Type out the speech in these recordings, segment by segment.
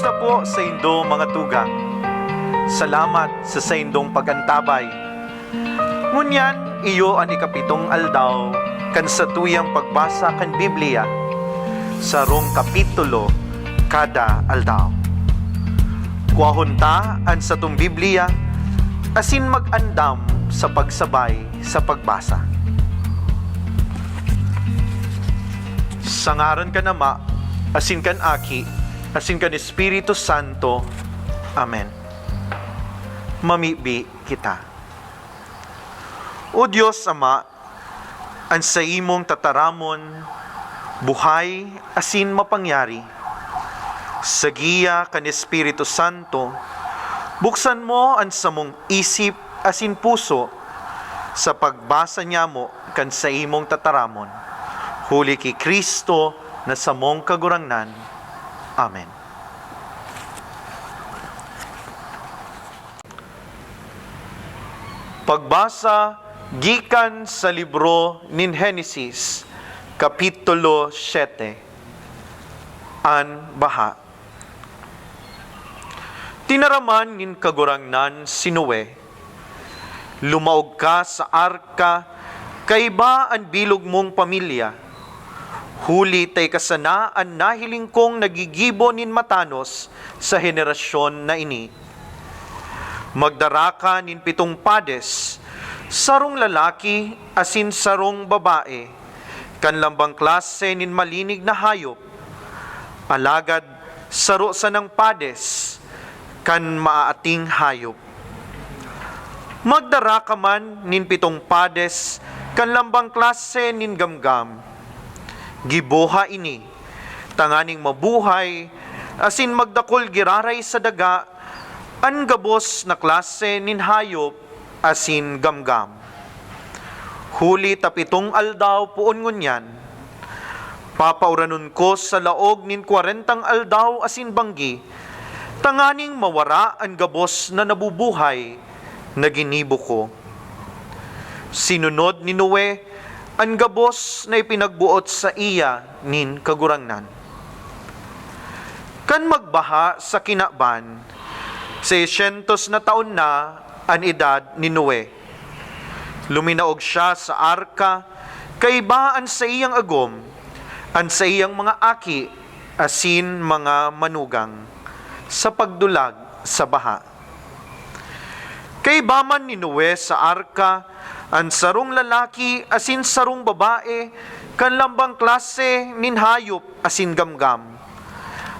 Kamusta po sa indo mga tugang? Salamat sa indong pagantabay. Ngunyan, iyo ang ikapitong aldaw kan sa tuyang pagbasa kan Biblia sa rong kapitulo kada aldaw. Kuahunta an sa tung Biblia asin mag-andam sa pagsabay sa pagbasa. Sa ngaran ka nama, asin kan aki, asin kan Espiritu Santo. Amen. Mamibi kita. O Diyos Ama, ang sa imong tataramon, buhay asin mapangyari, sa giya kan Espiritu Santo, buksan mo ang samong isip asin puso sa pagbasa niya mo kan sa imong tataramon. Huli kay Kristo na samong kagurangnan. Amen. Pagbasa gikan sa libro nin Henesis, Kapitulo 7. An baha. Tinaraman nin kagurangnan si Noe. Lumaog ka sa arka, kaiba ang bilog mong pamilya. Huli tay kasana ang nahiling kong nagigibo nin matanos sa henerasyon na ini. Magdara ka nin 7 pades, sarong lalaki asin sarong babae, kanlambang klase nin malinig na hayop, alagad saro sa ng pades, kan maaating hayop. Magdara ka man nin 7 pades, kanlambang klase nin gamgam, giboha ini, tanganing mabuhay, asin magdakol giraray sa daga, an gabos na klase nin hayop, asin gamgam. Huli 7 aldaw puon ngunyan, papauranon ko sa laog nin 40 aldaw asin banggi, tanganing mawara ang gabos na nabubuhay, na ginibo ko. Sinunod ni Noe, ang gabos na ipinagbuot sa iya nin kagurangnan. Kan magbaha sa kinaban, 600 na taon na ang edad ni Noe. Luminaog siya sa arka, kaibaan sa iyang agom, an sa iyang mga aki, asin mga manugang, sa pagdulag sa baha. Kaibaman ni Noe sa arka, ang sarong lalaki asin sarong babae, kanlambang klase nin hayop asin gamgam.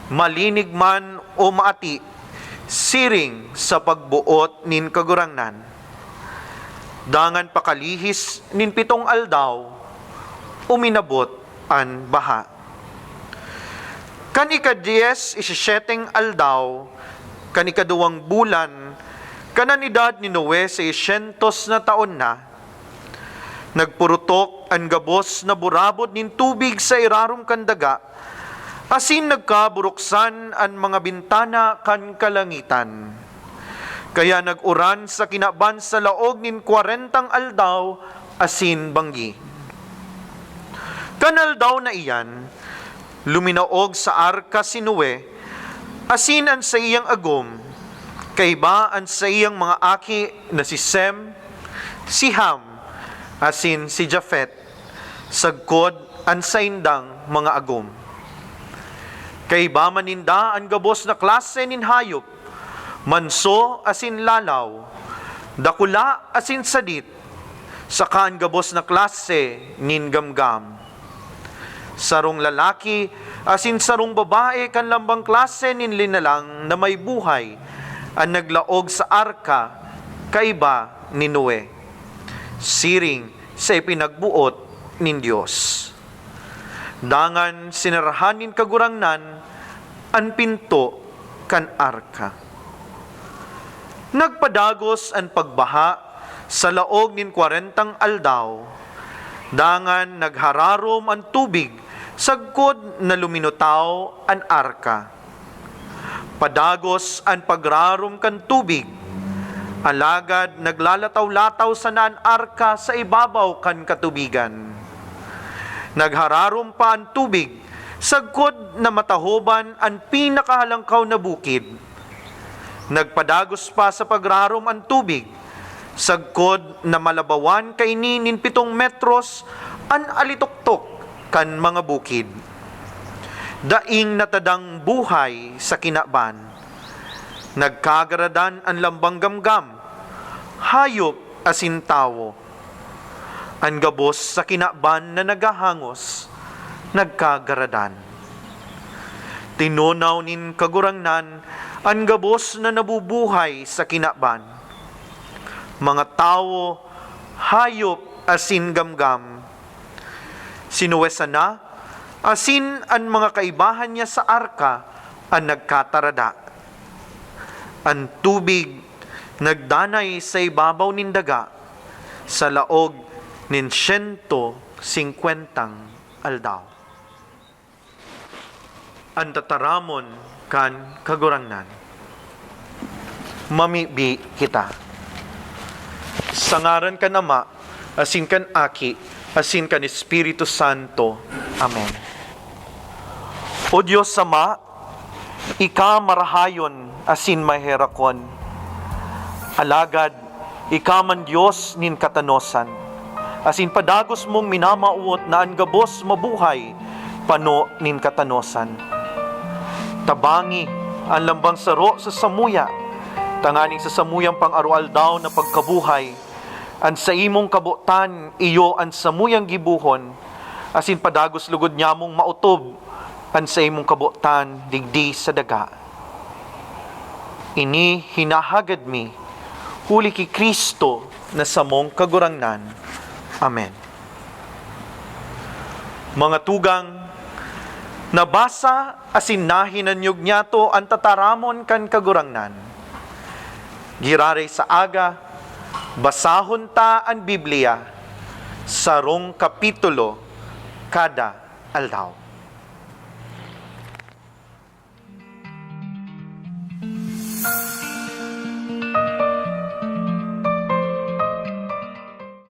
Malinig man o maati, siring sa pagbuot nin kagurangnan. Dangan pakalihis nin 7 aldaw, uminabot an baha. Kan ika-10 17 aldaw, kan ika-2 bulan, kanan edad ni Noe 600 na taon na, nagpurutok ang gabos na burabot nin tubig sa irarom kan daga, asin nagkaburuksan ang mga bintana kan kalangitan. Kaya naguran sa kinaban sa laog nin 40 aldaw, asin banggi. Kan aldaw na iyan, luminaog sa arka si Noe, asin ang sa iyang agom, kaiba ang sa iyang mga aki na si Sem, si Ham, asin si Japhet, sagkod ang sa indang mga agom. Kaiba maninda ang gabos na klase nin hayop, manso asin lalaw, dakula asin sadit, saka ang gabos na klase nin gamgam. Sarong lalaki asin sarong babae kanlambang klase nin linalang na may buhay, ang naglaog sa arka, kaiba ni Noe, siring sa ipinagbuot nin Diyos. Dangan sinarahanin kagurangnan an pinto kan arka. Nagpadagos ang pagbaha sa laog nin 40 aldaw, dangan naghararom ang tubig sagkod na luminutaw an arka. Padagos ang pagrarom kan tubig, alagad naglalataw-lataw sa naan arka sa ibabaw kan katubigan. Naghararom pa ang tubig Sagkod na matahoban ang pinakahalangkaw na bukid. Nagpadagos pa sa pagrarom ang tubig. Sagkod na malabawan kaininin 7 metros an alitoktok kan mga bukid. Daing natadang buhay sa kinaban. Nagkagaradan ang lambang gamgam, hayop asin tawo. Ang gabos sa kinaban na nagahangos, nagkagaradan. Tinunaw nin kagurangnan ang gabos na nabubuhay sa kinaban. Mga tao, hayop asin gamgam. Sinuwesan na, asin ang mga kaibahan niya sa arka ang nagkatarada. Ang tubig nagdanay sa ibabaw nin daga sa laog nin 150 aldaw. Ang tataramon kan kagurangnan. Mamibi kita. Sa ngaran kan Ama, asin kan Aki, asin kan Espiritu Santo. Amen. O Diyos Ama, Ika marahayon asin maherakon. Alagad, Ika man Diyos nin katanosan. Asin padagos mong minamauot na ang gabos mabuhay, pano nin katanosan. Tabangi ang lambang saro sa samuya, tanganing sa samuyang pang-arualdaw na pagkabuhay, ang sa imong kabutan iyo ang samuyang gibuhon, asin padagos lugod niya mong mautob, ang sa imong kabutan digdi sa daga. Ini hinahagad mi, huli ki Kristo na samong kagurangnan. Amen. Mga tugang, nabasa asin nahinanyog niya to ang tataramon kan kagurangnan. Girare sa aga, basahon ta ang Biblia, sarong kapitulo kada aldaw.